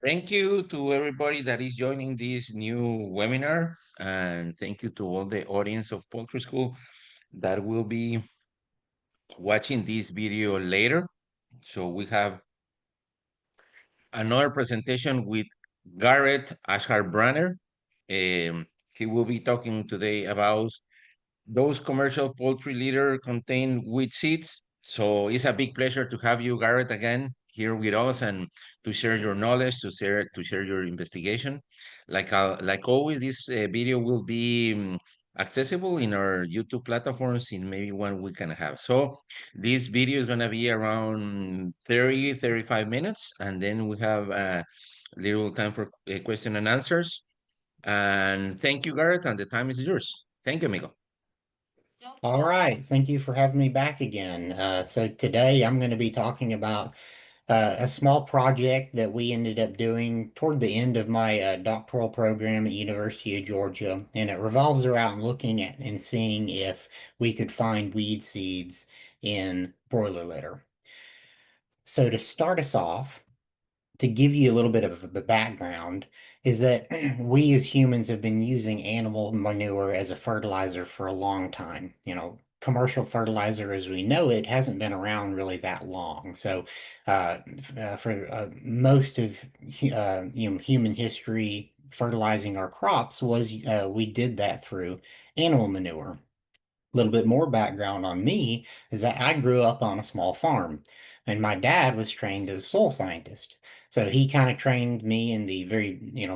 Thank you to everybody that is joining this new webinar, and thank you to all the audience of Poultry School that will be watching this video later. So we have another presentation with Garret Ashabranner. He will be talking today about those commercial poultry litter contain wheat seeds. So it's a big pleasure to have you, Garrett, again here with us and to share your knowledge, to share your investigation. Like always, this video will be accessible in our YouTube platforms in maybe 1 week and a half. So this video is gonna be around 35 minutes, and then we have a little time for question and answers. And thank you, Garrett, and the time is yours. Thank you, amigo. All right, thank you for having me back again. So today I'm going to be talking about a small project that we ended up doing toward the end of my doctoral program at University of Georgia, and it revolves around looking at and seeing if we could find weed seeds in broiler litter. So to start us off, to give you a little bit of the background, is that we as humans have been using animal manure as a fertilizer for a long time. Commercial fertilizer as we know it hasn't been around really that long. So, for most of human history, fertilizing our crops was we did that through animal manure. A little bit more background on me is that I grew up on a small farm, and my dad was trained as a soil scientist. So he kind of trained me in the very,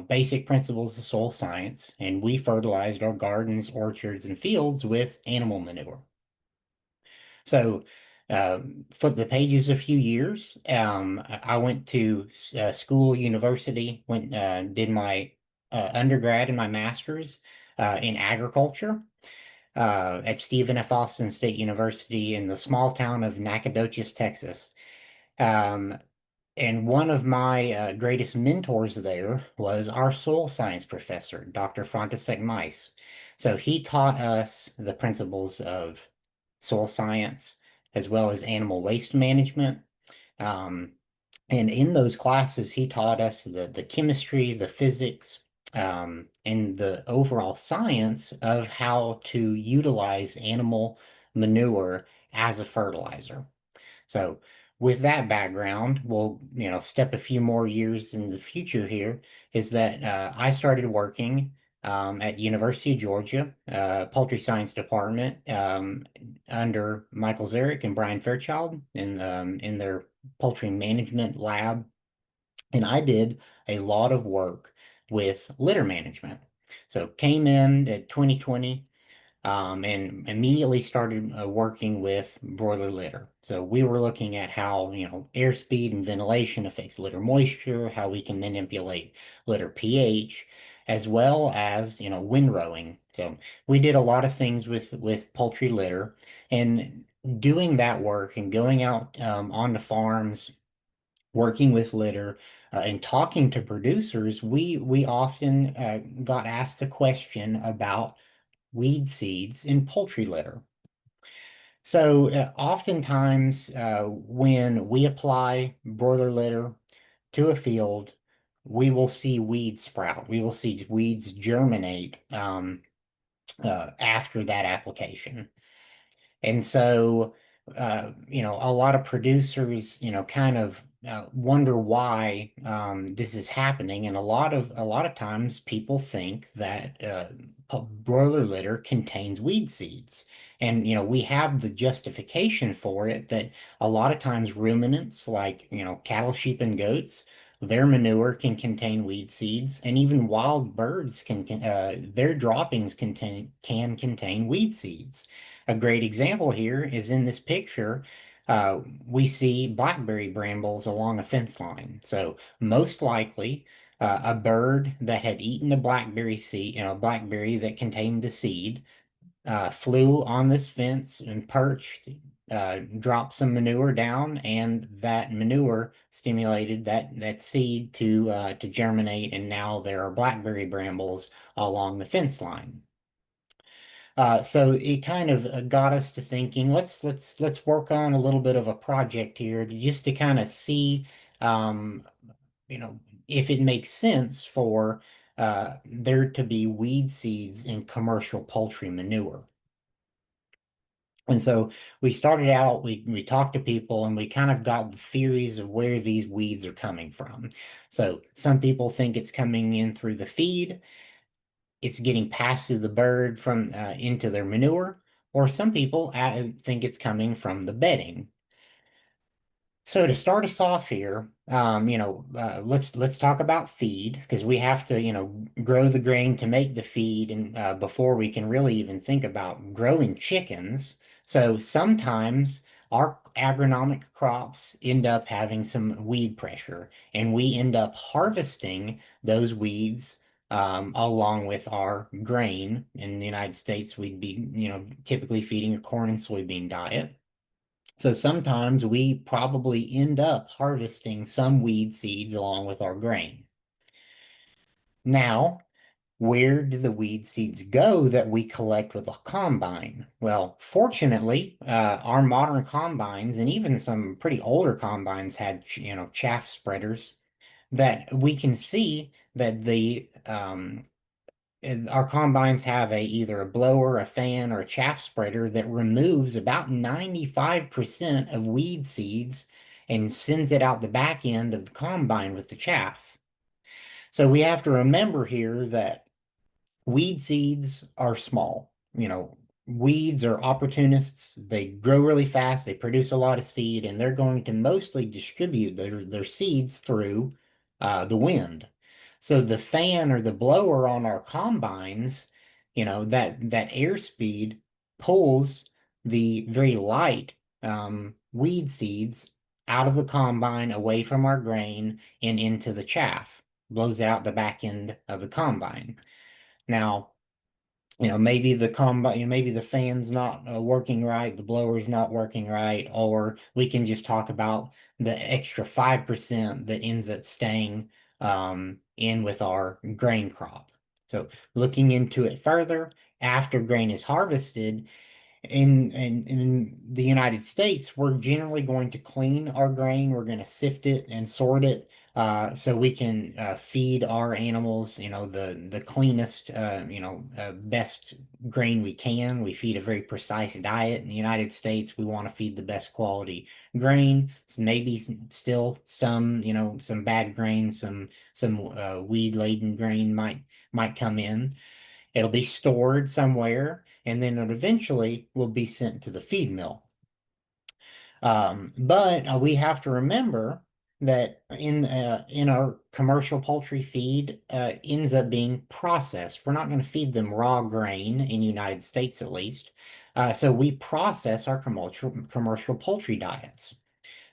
basic principles of soil science, and we fertilized our gardens, orchards, and fields with animal manure. So, flip the pages a few years. I went to school, university, went did my undergrad and my master's in agriculture at Stephen F. Austin State University in the small town of Nacogdoches, Texas. Um, and one of my greatest mentors there was our soil science professor, Dr. František Mice. So he taught us the principles of soil science as well as animal waste management. Um, and in those classes, he taught us the chemistry, the physics, and the overall science of how to utilize animal manure as a fertilizer. So with that background, we'll, step a few more years in the future here, is that I started working at University of Georgia, Poultry Science Department, under Michael Zarek and Brian Fairchild in their poultry management lab. And I did a lot of work with litter management. So came in at 2020 and immediately started working with broiler litter. So we were looking at how, airspeed and ventilation affects litter moisture, how we can manipulate litter pH, as well as, windrowing. So we did a lot of things with poultry litter, and doing that work and going out on the farms working with litter and talking to producers, we often got asked the question about weed seeds in poultry litter. So oftentimes when we apply broiler litter to a field, we will see weeds sprout. We will see weeds germinate after that application. And so, a lot of producers, kind of wonder why this is happening, and a lot of times people think that broiler litter contains weed seeds, and we have the justification for it that a lot of times ruminants like cattle, sheep, and goats. Their manure can contain weed seeds, and even wild birds their droppings can contain weed seeds. A great example here is in this picture. We see blackberry brambles along a fence line. So most likely, a bird that had eaten a blackberry seed, blackberry that contained the seed, flew on this fence and perched, dropped some manure down, and that manure stimulated that seed to germinate, and now there are blackberry brambles along the fence line. So it kind of got us to thinking, let's work on a little bit of a project here just to kind of see, um, if it makes sense for there to be weed seeds in commercial poultry manure. And so we started out, we talked to people and we kind of got the theories of where these weeds are coming from. So some people think it's coming in through the feed, it's getting passed to the bird from into their manure, or some people think it's coming from the bedding. So to start us off here, let's talk about feed because we have to, grow the grain to make the feed, and before we can really even think about growing chickens. So sometimes our agronomic crops end up having some weed pressure, and we end up harvesting those weeds along with our grain. In the United States, we'd be, typically feeding a corn and soybean diet. So sometimes we probably end up harvesting some weed seeds along with our grain. Now, where do the weed seeds go that we collect with a combine? Well, fortunately, our modern combines and even some pretty older combines had, chaff spreaders that we can see that our combines have either a blower, a fan, or a chaff spreader that removes about 95% of weed seeds and sends it out the back end of the combine with the chaff. So we have to remember here that weed seeds are small. Weeds are opportunists. They grow really fast, they produce a lot of seed, and they're going to mostly distribute their seeds through the wind. So the fan or the blower on our combines, that airspeed pulls the very light weed seeds out of the combine, away from our grain, and into the chaff, blows out the back end of the combine. Now, maybe the combine, maybe the fan's not working right, the blower's not working right, or we can just talk about the extra 5% that ends up staying in with our grain crop. So looking into it further, after grain is harvested, in the United States, we're generally going to clean our grain. We're going to sift it and sort it so we can feed our animals, the cleanest, best grain we can. We feed a very precise diet in the United States. We want to feed the best quality grain. So maybe still some, some bad grain, some weed-laden grain might come in. It'll be stored somewhere, and then it eventually will be sent to the feed mill. But we have to remember that in our commercial poultry feed ends up being processed. We're not going to feed them raw grain in the United States, at least. So we process our commercial poultry diets.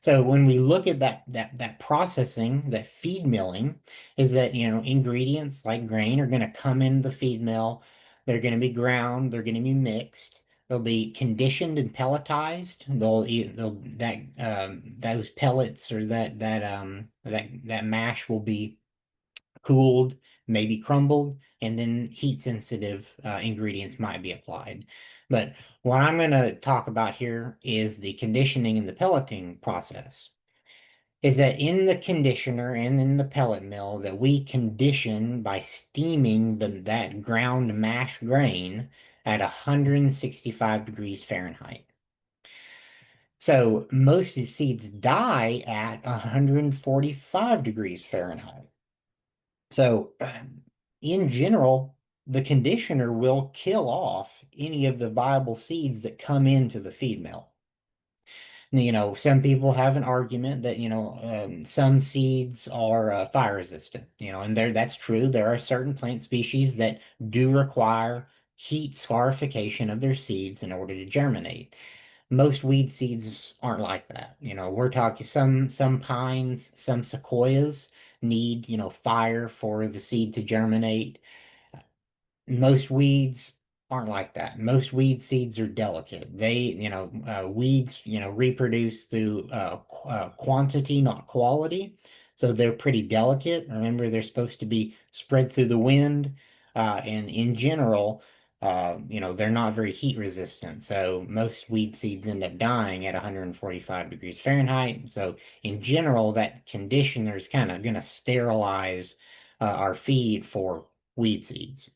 So when we look at that processing, that feed milling, is that ingredients like grain are going to come into the feed mill. They're going to be ground. They're going to be mixed. They'll be conditioned and pelletized. They'll that those pellets or that mash will be cooled, maybe crumbled, and then heat sensitive ingredients might be applied. But what I'm going to talk about here is the conditioning and the pelleting process. Is that in the conditioner and in the pellet mill that we condition by steaming that ground mash grain at 165 degrees Fahrenheit. So most of the seeds die at 145 degrees Fahrenheit. So, in general, the conditioner will kill off any of the viable seeds that come into the feed mill. Some people have an argument that, some seeds are fire resistant, and that's true. There are certain plant species that do require heat scarification of their seeds in order to germinate. Most weed seeds aren't like that. We're talking some pines, some sequoias need, fire for the seed to germinate. Most weeds aren't like that. Most weed seeds are delicate. Weeds, reproduce through quantity, not quality. So they're pretty delicate. Remember, they're supposed to be spread through the wind. And in general, they're not very heat resistant. So most weed seeds end up dying at 145 degrees Fahrenheit. So in general, that conditioner is kind of going to sterilize our feed for weed seeds.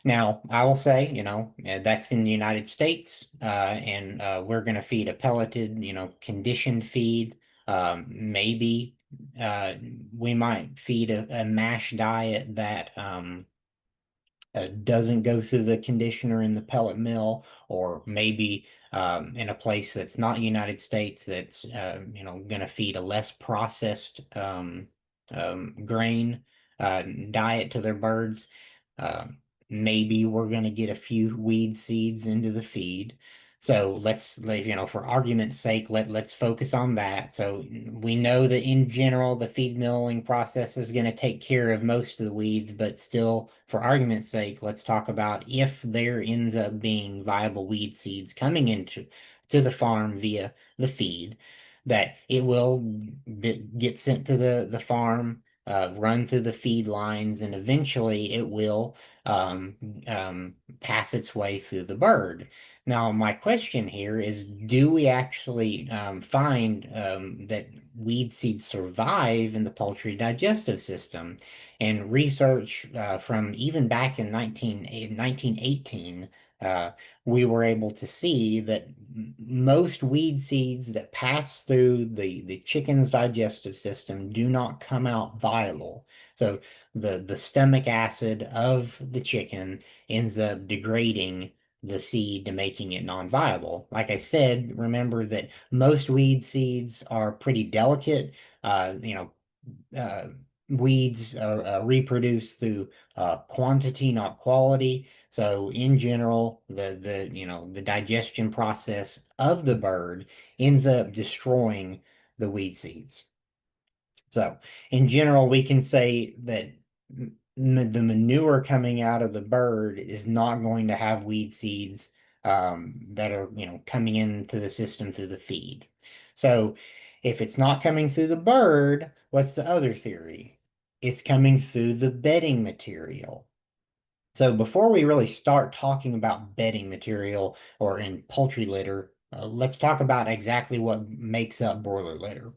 Now, I will say, that's in the United States, and we're going to feed a pelleted, conditioned feed. Maybe uh, we might feed a mash diet that doesn't go through the conditioner in the pellet mill, or maybe in a place that's not United States that's going to feed a less processed grain diet to their birds. Um, Maybe we're going to get a few weed seeds into the feed. So for argument's sake, let's focus on that. So we know that in general, the feed milling process is going to take care of most of the weeds, but still, for argument's sake, let's talk about if there ends up being viable weed seeds coming to the farm via the feed, that it will get sent to the farm, run through the feed lines, and eventually it will um, pass its way through the bird. Now, my question here is, do we actually find that weed seeds survive in the poultry digestive system? And research from even back in 1918, uh, we were able to see that most weed seeds that pass through the chicken's digestive system do not come out viable. So the stomach acid of the chicken ends up degrading the seed to making it non-viable. Like I said, remember that most weed seeds are pretty delicate. Uh, you know, uh, Weeds reproduce through quantity, not quality. So in general, the digestion process of the bird ends up destroying the weed seeds. So in general, we can say that the manure coming out of the bird is not going to have weed seeds that are, coming into the system through the feed. So if it's not coming through the bird, what's the other theory? It's coming through the bedding material. So before we really start talking about bedding material or in poultry litter, let's talk about exactly what makes up broiler litter.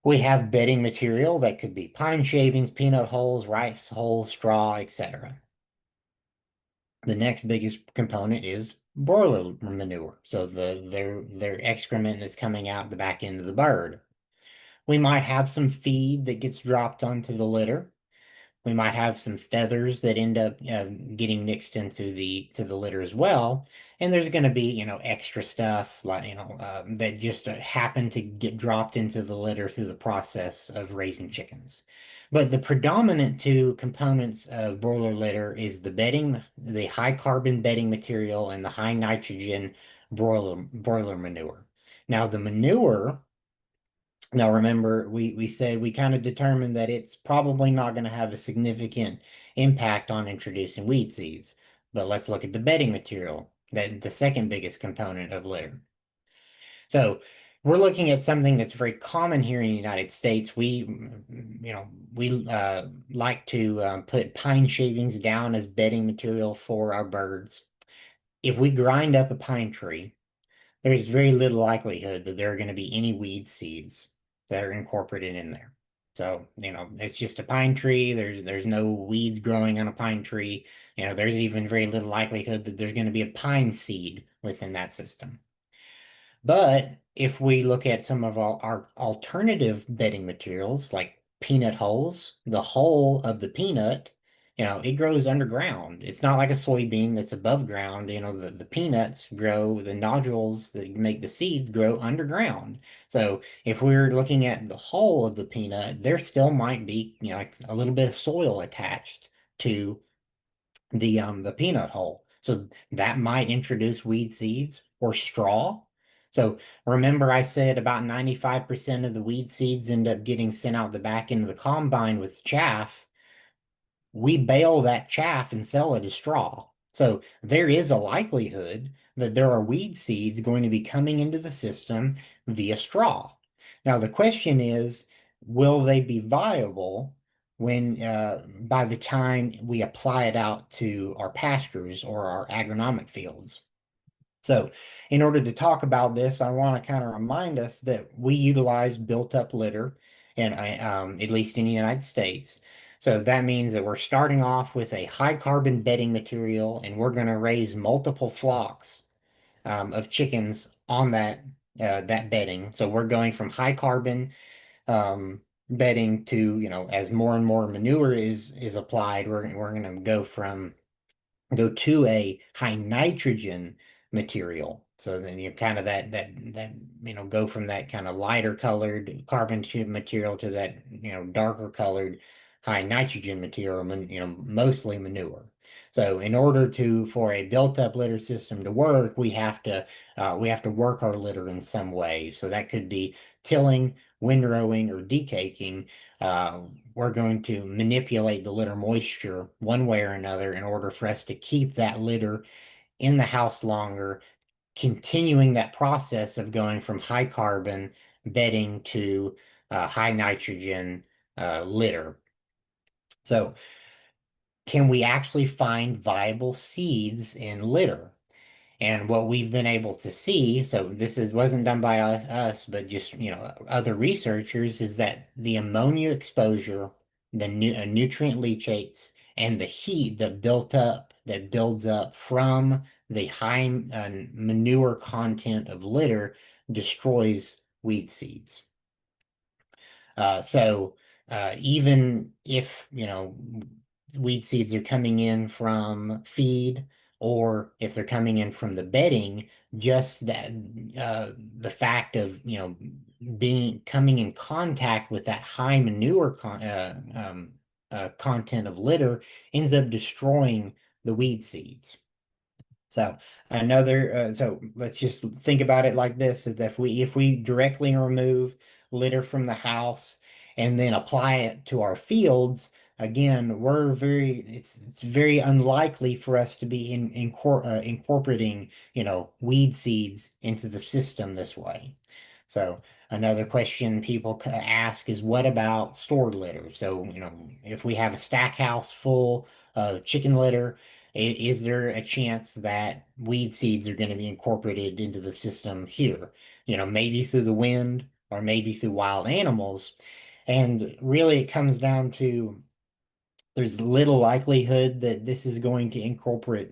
We have bedding material that could be pine shavings, peanut hulls, rice hulls, straw, etc. The next biggest component is broiler manure. So their excrement is coming out the back end of the bird. We might have some feed that gets dropped onto the litter. We might have some feathers that end up getting mixed into the litter as well. And there's going to be, extra stuff like, that just happen to get dropped into the litter through the process of raising chickens. But the predominant two components of broiler litter is the bedding, the high carbon bedding material, and the high nitrogen broiler manure. Now, the manure now, remember, we said we kind of determined that it's probably not going to have a significant impact on introducing weed seeds. But let's look at the bedding material, the second biggest component of litter. So we're looking at something that's very common here in the United States. We like to put pine shavings down as bedding material for our birds. If we grind up a pine tree, there's very little likelihood that there are going to be any weed seeds that are incorporated in there. So, it's just a pine tree. There's no weeds growing on a pine tree. There's even very little likelihood that there's going to be a pine seed within that system. But if we look at some of our alternative bedding materials like peanut hulls, the hull of the peanut, it grows underground. It's not like a soybean that's above ground. The peanuts grow, the nodules that make the seeds grow underground. So if we're looking at the hull of the peanut, there still might be, like a little bit of soil attached to the peanut hull. So that might introduce weed seeds or straw. So remember I said about 95% of the weed seeds end up getting sent out the back end of the combine with chaff. We bale that chaff and sell it as straw. So there is a likelihood that there are weed seeds going to be coming into the system via straw. Now the question is, will they be viable when by the time we apply it out to our pastures or our agronomic fields. So, in order to talk about this, I want to kind of remind us that we utilize built-up litter, and at least in the United States. So that means that we're starting off with a high carbon bedding material, and we're going to raise multiple flocks of chickens on that bedding. So we're going from high carbon bedding to, as more and more manure is applied, we're going to go to a high nitrogen material. So then you kind of that go from that kind of lighter colored carbon tube material to that darker colored high nitrogen material, mostly manure. So in order to for a built-up litter system to work, we have to work our litter in some way. So that could be tilling, windrowing, or decaking. Uh, we're going to manipulate the litter moisture one way or another in order for us to keep that litter in the house longer, continuing that process of going from high carbon bedding to high nitrogen litter. So, can we actually find viable seeds in litter? And what we've been able to see, so this wasn't done by us, but just other researchers, is that the ammonia exposure, the nutrient leachates, and the heat that builds up from the high manure content of litter destroys weed seeds. So even if, weed seeds are coming in from feed or if they're coming in from the bedding, just the fact of, being coming in contact with that high manure content of litter ends up destroying the weed seeds. So let's just think about it like this: is that if we directly remove litter from the house and then apply it to our fields, again, it's very unlikely for us to be incorporating, weed seeds into the system this way. So another question people ask is, what about stored litter? So, if we have a stack house full of chicken litter, is there a chance that weed seeds are going to be incorporated into the system here? Maybe through the wind or maybe through wild animals. And really, it comes down to there's little likelihood that this is going to incorporate,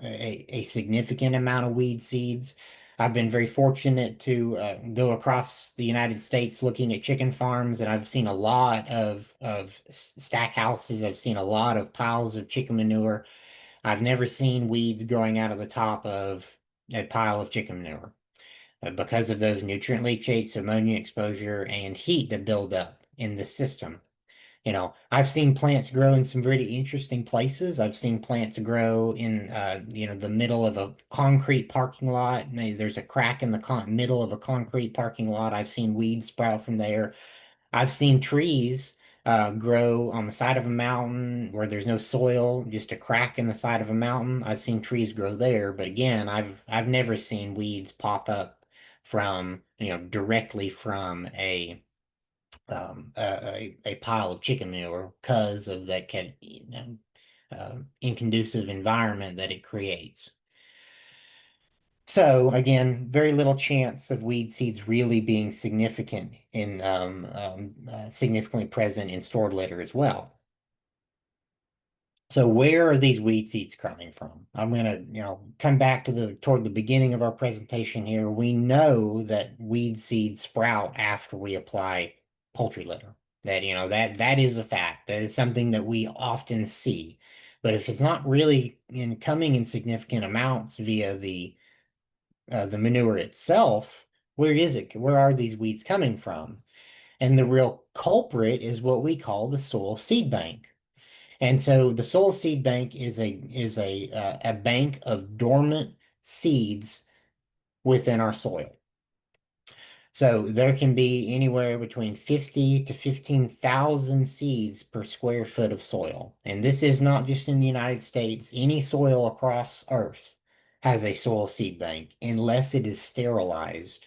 a significant amount of weed seeds. I've been very fortunate to go across the United States looking at chicken farms, and I've seen a lot of stack houses. I've seen a lot of piles of chicken manure. I've never seen weeds growing out of the top of a pile of chicken manure because of those nutrient leachates, ammonia exposure, and heat that build up in the system. I've seen plants grow in some very interesting places. I've seen plants grow in, the middle of a concrete parking lot. Maybe there's a crack in the middle of a concrete parking lot. I've seen weeds sprout from there. I've seen trees grow on the side of a mountain where there's no soil, just a crack in the side of a mountain. I've seen trees grow there, but again, I've never seen weeds pop up from, directly from a pile of chicken manure because of that inconducive environment that it creates. So again, very little chance of weed seeds really being significantly present in stored litter as well. So where are these weed seeds coming from? I'm going to, come back to toward the beginning of our presentation here. We know that weed seeds sprout after we apply poultry litter. That is a fact. That is something that we often see. But if it's not really coming in significant amounts via the manure itself, where is it? Where are these weeds coming from? And the real culprit is what we call the soil seed bank. And so the soil seed bank is a bank of dormant seeds within our soil. So there can be anywhere between 50 to 15,000 seeds per square foot of soil. And this is not just in the United States. Any soil across Earth has a soil seed bank. Unless it is sterilized,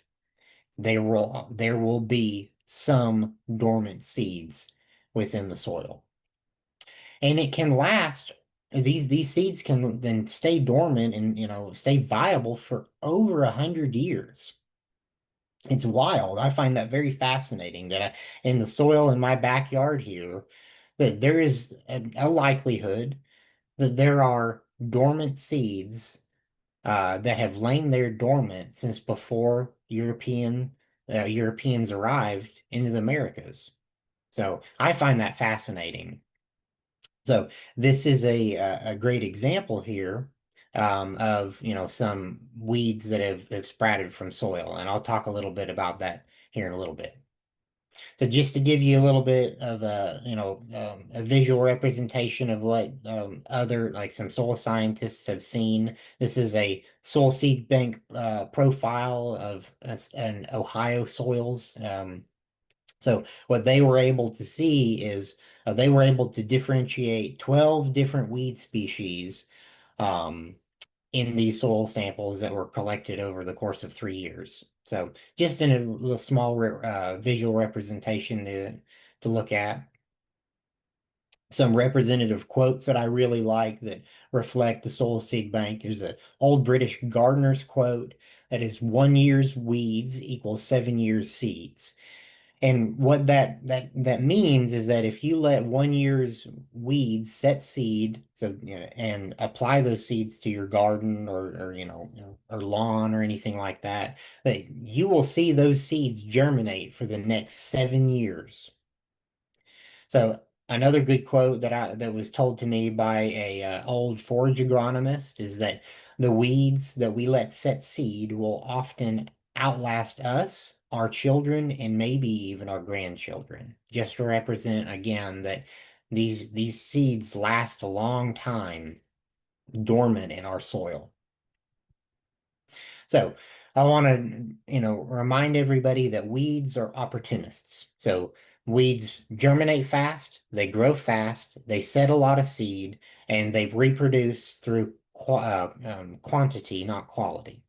there will be some dormant seeds within the soil. And it can last. These seeds can then stay dormant and stay viable for over 100 years. It's wild. I find that very fascinating that in the soil in my backyard here, that there is a likelihood that there are dormant seeds that have lain there dormant since before Europeans arrived into the Americas. So I find that fascinating. So this is a great example here of some weeds that have sprouted from soil, and I'll talk a little bit about that here in a little bit. So just to give you a little bit of a visual representation of what other like some soil scientists have seen. This is a soil seed bank profile of an Ohio soils. So what they were able to see is they were able to differentiate 12 different weed species um, in these soil samples that were collected over the course of 3 years. So just in a little small visual representation to look at. Some representative quotes that I really like that reflect the soil seed bank. There's an old British gardener's quote that is 1 year's weeds equals 7 years seeds. And what that means is that if you let 1 year's weeds set seed, so and apply those seeds to your garden or lawn or anything like that, that you will see those seeds germinate for the next 7 years. So another good quote that was told to me by a old forage agronomist is that the weeds that we let set seed will often outlast us, our children, and maybe even our grandchildren. Just to represent again that these seeds last a long time dormant in our soil. So I want to, remind everybody that weeds are opportunists. So weeds germinate fast, they grow fast, they set a lot of seed, and they reproduce through quantity, not quality.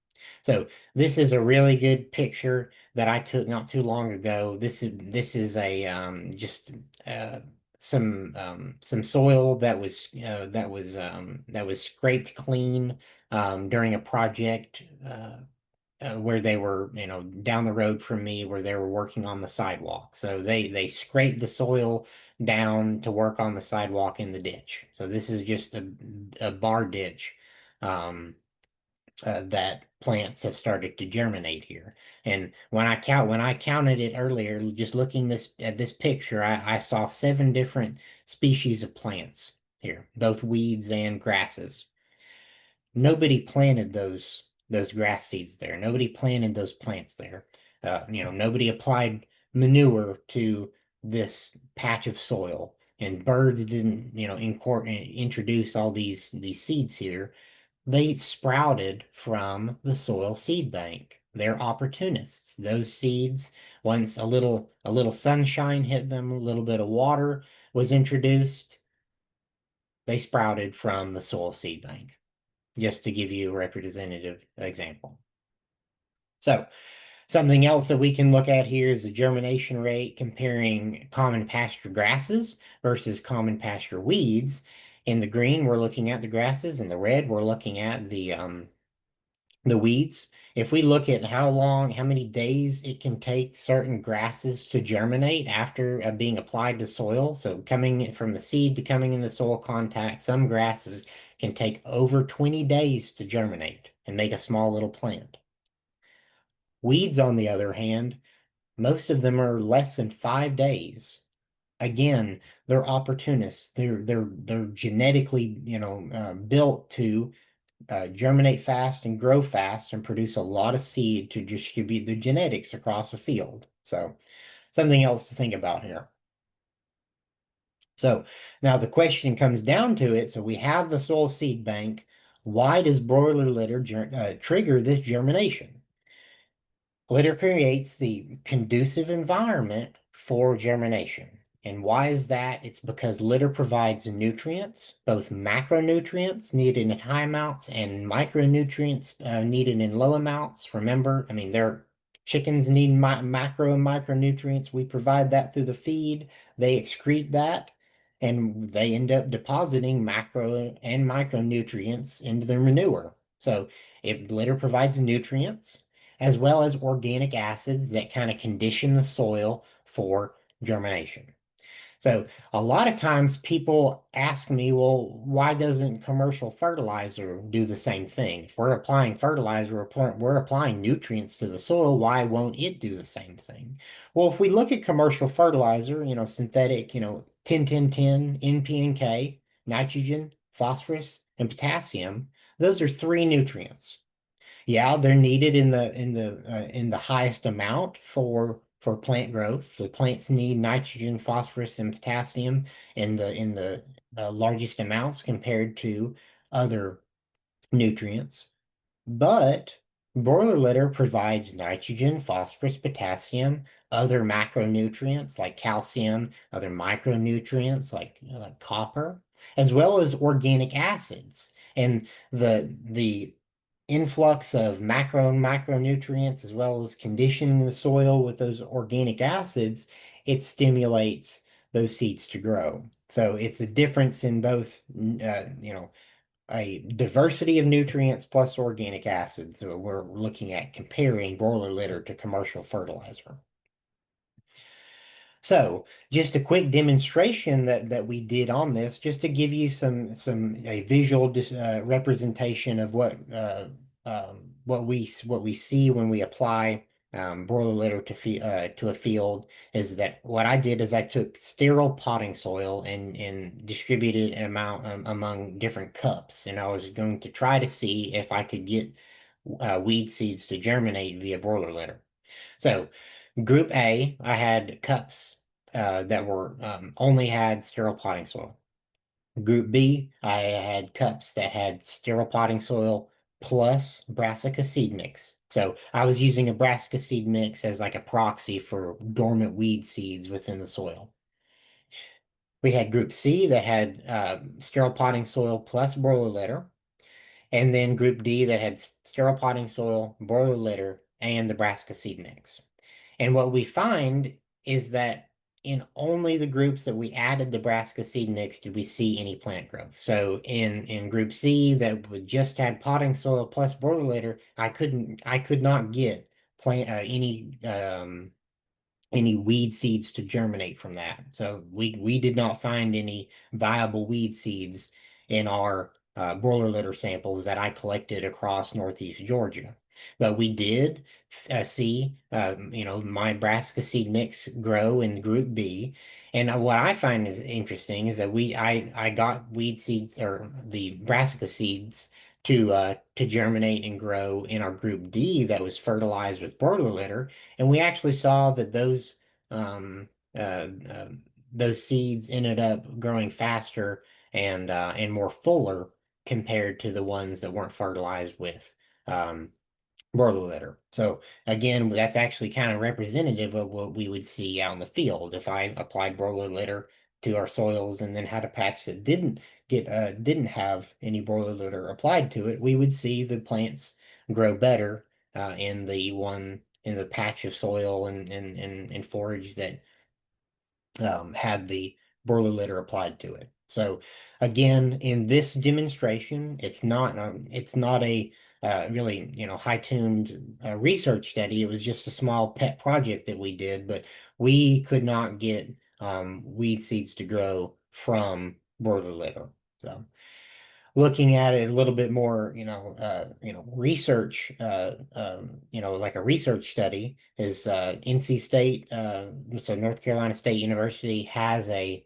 So this is a really good picture that I took not too long ago. This is a just some soil that was scraped clean during a project where they were, down the road from me where they were working on the sidewalk. So they scraped the soil down to work on the sidewalk in the ditch. So this is just a bar ditch um, that plants have started to germinate here. And when I counted it earlier, just looking at this picture, I saw 7 different species of plants here, both weeds and grasses. Nobody planted those grass seeds there. Nobody planted those plants there. Nobody applied manure to this patch of soil, and birds didn't, introduce all these seeds here. They sprouted from the soil seed bank. They're opportunists. Those seeds, once a little sunshine hit them, a little bit of water was introduced, they sprouted from the soil seed bank, just to give you a representative example. So something else that we can look at here is the germination rate comparing common pasture grasses versus common pasture weeds. In the green, we're looking at the grasses. In the red, we're looking at the weeds. If we look at how many days it can take certain grasses to germinate after being applied to soil, so coming from the seed to coming in the soil contact, some grasses can take over 20 days to germinate and make a small little plant. Weeds, on the other hand, most of them are less than 5 days. Again, they're opportunists. They're genetically, built to germinate fast and grow fast and produce a lot of seed to distribute the genetics across a field. So something else to think about here. So now the question comes down to it. So we have the soil seed bank. Why does broiler litter trigger this germination? Litter creates the conducive environment for germination. And why is that? It's because litter provides nutrients, both macronutrients needed in high amounts and micronutrients needed in low amounts. Remember, I mean, chickens need macro and micronutrients. We provide that through the feed. They excrete that. and they end up depositing macro and micronutrients into their manure. So it litter provides nutrients as well as organic acids that kind of condition the soil for germination. So a lot of times people ask me, well, why doesn't commercial fertilizer do the same thing? If we're applying fertilizer, we're applying nutrients to the soil, why won't it do the same thing? Well, if we look at commercial fertilizer, synthetic, 10-10-10, NP and K, nitrogen, phosphorus, and potassium, those are three nutrients. Yeah, they're needed in the highest amount for plant growth. The plants need nitrogen, phosphorus, and potassium in the largest amounts compared to other nutrients. But broiler litter provides nitrogen, phosphorus, potassium, other macronutrients like calcium, other micronutrients like copper, as well as organic acids. And the influx of macro and micronutrients, as well as conditioning the soil with those organic acids, it stimulates those seeds to grow. So it's a difference in both, a diversity of nutrients plus organic acids. So we're looking at comparing broiler litter to commercial fertilizer. So just a quick demonstration that we did on this, just to give you some a visual representation of what we see when we apply broiler litter to a field, is that what I did is I took sterile potting soil and distributed an amount among different cups, and I was going to try to see if I could get weed seeds to germinate via broiler litter. So, Group A, I had cups that were only had sterile potting soil. Group B, I had cups that had sterile potting soil plus brassica seed mix. So I was using a brassica seed mix as like a proxy for dormant weed seeds within the soil. We had Group C that had sterile potting soil plus broiler litter, and then Group D that had sterile potting soil, broiler litter, and the brassica seed mix. And what we find is that in only the groups that we added the brassica seed mix did we see any plant growth. So in group C that we just had potting soil plus broiler litter, I could not get plant any weed seeds to germinate from that. So we did not find any viable weed seeds in our broiler litter samples that I collected across Northeast Georgia. But we did see, my brassica seed mix grow in Group B. And what I find is interesting is that I got weed seeds or the brassica seeds to germinate and grow in our Group D that was fertilized with broiler litter, and we actually saw that um, uh, uh, those seeds ended up growing faster and more fuller compared to the ones that weren't fertilized with um, broiler litter. So again, that's actually kind of representative of what we would see out in the field. If I applied broiler litter to our soils and then had a patch that didn't have any broiler litter applied to it, we would see the plants grow better in the patch of soil and forage that had the broiler litter applied to it. So again, in this demonstration, it's not a really high-tuned research study. It was just a small pet project that we did, but we could not get weed seeds to grow from broiler litter. So looking at it a little bit more, research, like a research study is NC State, so North Carolina State University has a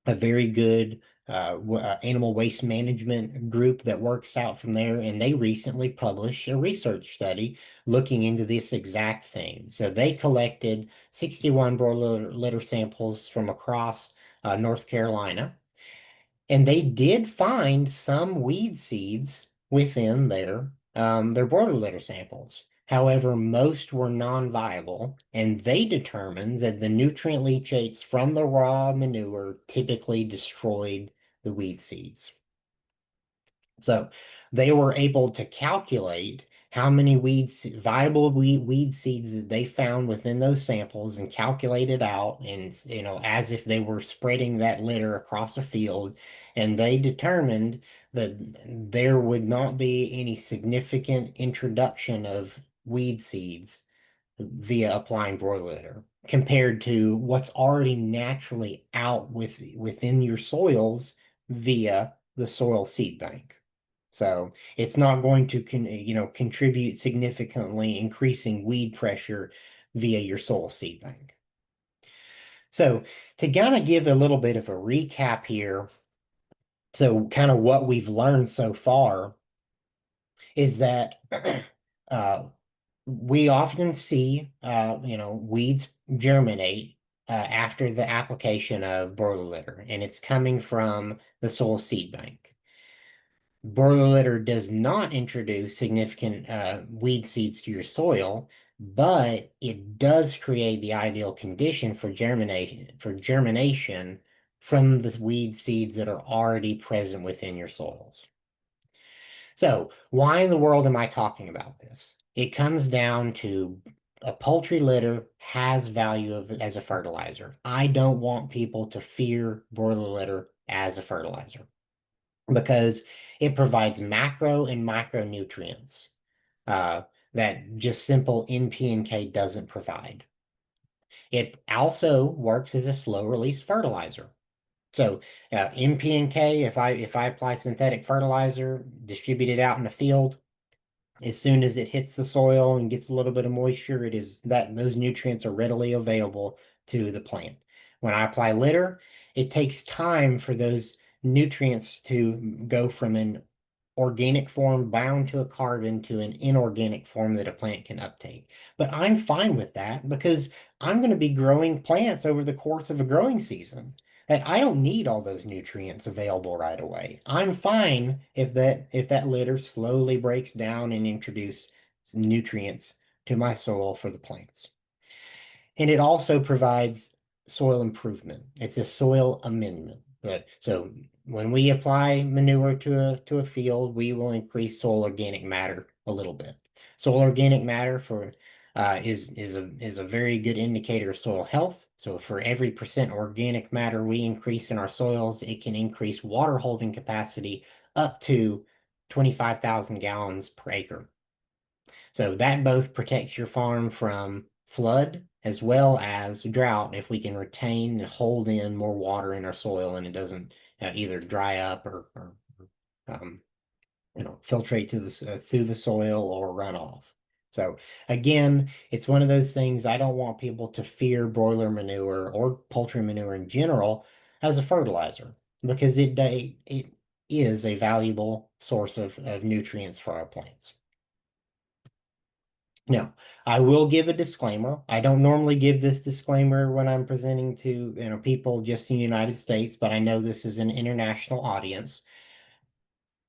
very good animal waste management group that works out from there, and they recently published a research study looking into this exact thing. So they collected 61 broiler litter samples from across North Carolina. And they did find some weed seeds within their broiler litter samples. However, most were non-viable, and they determined that the nutrient leachates from the raw manure typically destroyed the weed seeds. So they were able to calculate how many viable weed seeds that they found within those samples and calculated out, and as if they were spreading that litter across a field, and they determined that there would not be any significant introduction of weed seeds via applying broiler litter compared to what's already naturally out within your soils via the soil seed bank. So it's not going to contribute significantly increasing weed pressure via your soil seed bank. So to kind of give a little bit of a recap here, so kind of what we've learned so far is that uh, we often see, weeds germinate after the application of broiler litter, and it's coming from the soil seed bank. Broiler litter does not introduce significant weed seeds to your soil, but it does create the ideal condition for germination from the weed seeds that are already present within your soils. So, why in the world am I talking about this? It comes down to a poultry litter has value as a fertilizer. I don't want people to fear broiler litter as a fertilizer because it provides macro and micronutrients that just simple NP and K doesn't provide. It also works as a slow release fertilizer. So NP and K, if I apply synthetic fertilizer, distribute it out in the field, as soon as it hits the soil and gets a little bit of moisture, it is that those nutrients are readily available to the plant. When I apply litter, it takes time for those nutrients to go from an organic form bound to a carbon to an inorganic form that a plant can uptake. But I'm fine with that because I'm going to be growing plants over the course of a growing season. That I don't need all those nutrients available right away. I'm fine if that litter slowly breaks down and introduce nutrients to my soil for the plants. And it also provides soil improvement. It's a soil amendment. So when we apply manure to a field, we will increase soil organic matter a little bit. Soil organic matter is a very good indicator of soil health. So for every percent organic matter we increase in our soils, it can increase water holding capacity up to 25,000 gallons per acre. So that both protects your farm from flood as well as drought if we can retain and hold in more water in our soil and it doesn't either dry up or um, filtrate through the soil or run off. So again, it's one of those things I don't want people to fear broiler manure or poultry manure in general as a fertilizer because it is a valuable source of nutrients for our plants. Now, I will give a disclaimer. I don't normally give this disclaimer when I'm presenting to, people just in the United States, but I know this is an international audience.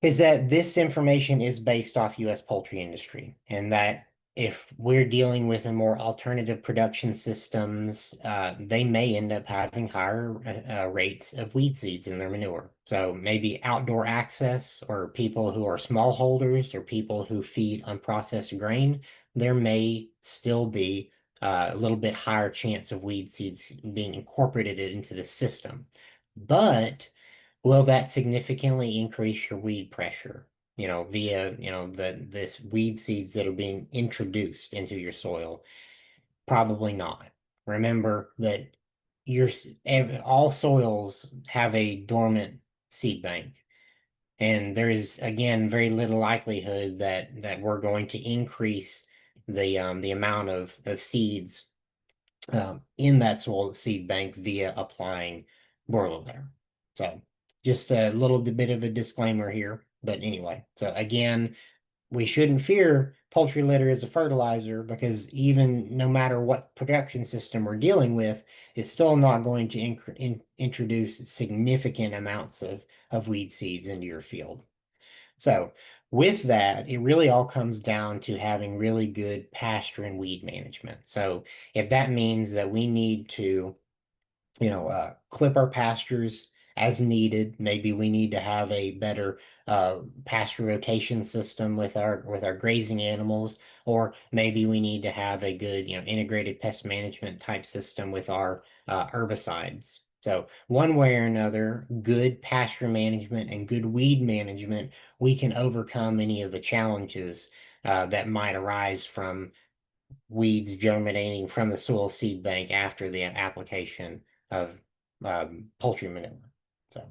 Is that this information is based off U.S. poultry industry, and that if we're dealing with a more alternative production systems, they may end up having higher rates of weed seeds in their manure. So maybe outdoor access or people who are smallholders or people who feed unprocessed grain, there may still be a little bit higher chance of weed seeds being incorporated into the system. But will that significantly increase your weed pressure, via, this weed seeds that are being introduced into your soil? Probably not. Remember that all soils have a dormant seed bank. And there is, again, very little likelihood that we're going to increase the amount of seeds in that soil seed bank via applying broiler litter. So just a little bit of a disclaimer here. But anyway, so again, we shouldn't fear poultry litter as a fertilizer because even no matter what production system we're dealing with, it's still not going to introduce significant amounts of weed seeds into your field. So with that, it really all comes down to having really good pasture and weed management. So if that means that we need to, clip our pastures as needed. Maybe we need to have a better pasture rotation system with our grazing animals, or maybe we need to have a good, integrated pest management type system with our herbicides. So one way or another, good pasture management and good weed management, we can overcome any of the challenges that might arise from weeds germinating from the soil seed bank after the application of poultry manure. So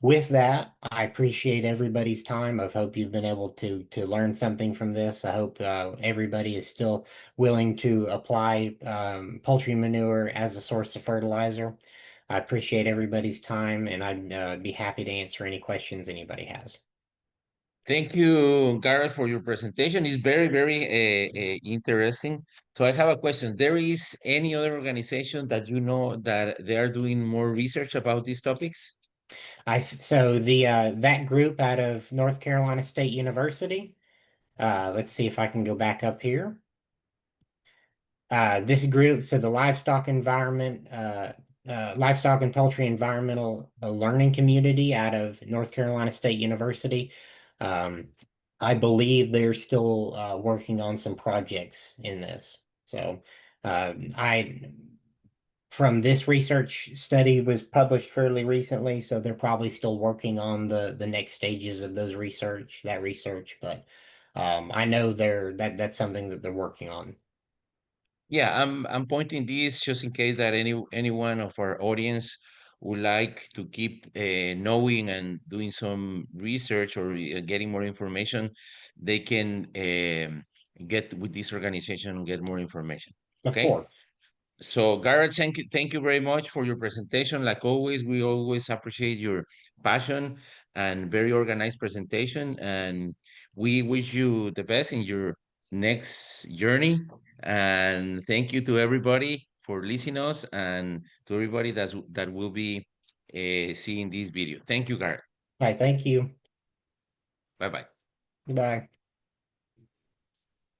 with that, I appreciate everybody's time. I hope you've been able to learn something from this. I hope everybody is still willing to apply poultry manure as a source of fertilizer. I appreciate everybody's time, and I'd be happy to answer any questions anybody has. Thank you, Garrett, for your presentation. It's very, very interesting. So I have a question. There is any other organization that you know that they are doing more research about these topics? So the that group out of North Carolina State University. Let's see if I can go back up here. This group, so the livestock and poultry environmental learning community out of North Carolina State University. Um, I believe they're still working on some projects in this. So I from this research study was published fairly recently, so they're probably still working on the next stages of that research. But I know that's something that they're working on. Yeah, I'm pointing this just in case that anyone of our audience would like to keep knowing and doing some research or getting more information, they can get with this organization and get more information. Of Okay. course. So, Garrett, thank you very much for your presentation. Like always, we always appreciate your passion and very organized presentation. And we wish you the best in your next journey. And thank you to everybody for listening us and to everybody that will be seeing this video. Thank you, Garrett. All right, thank you. Bye bye. Goodbye.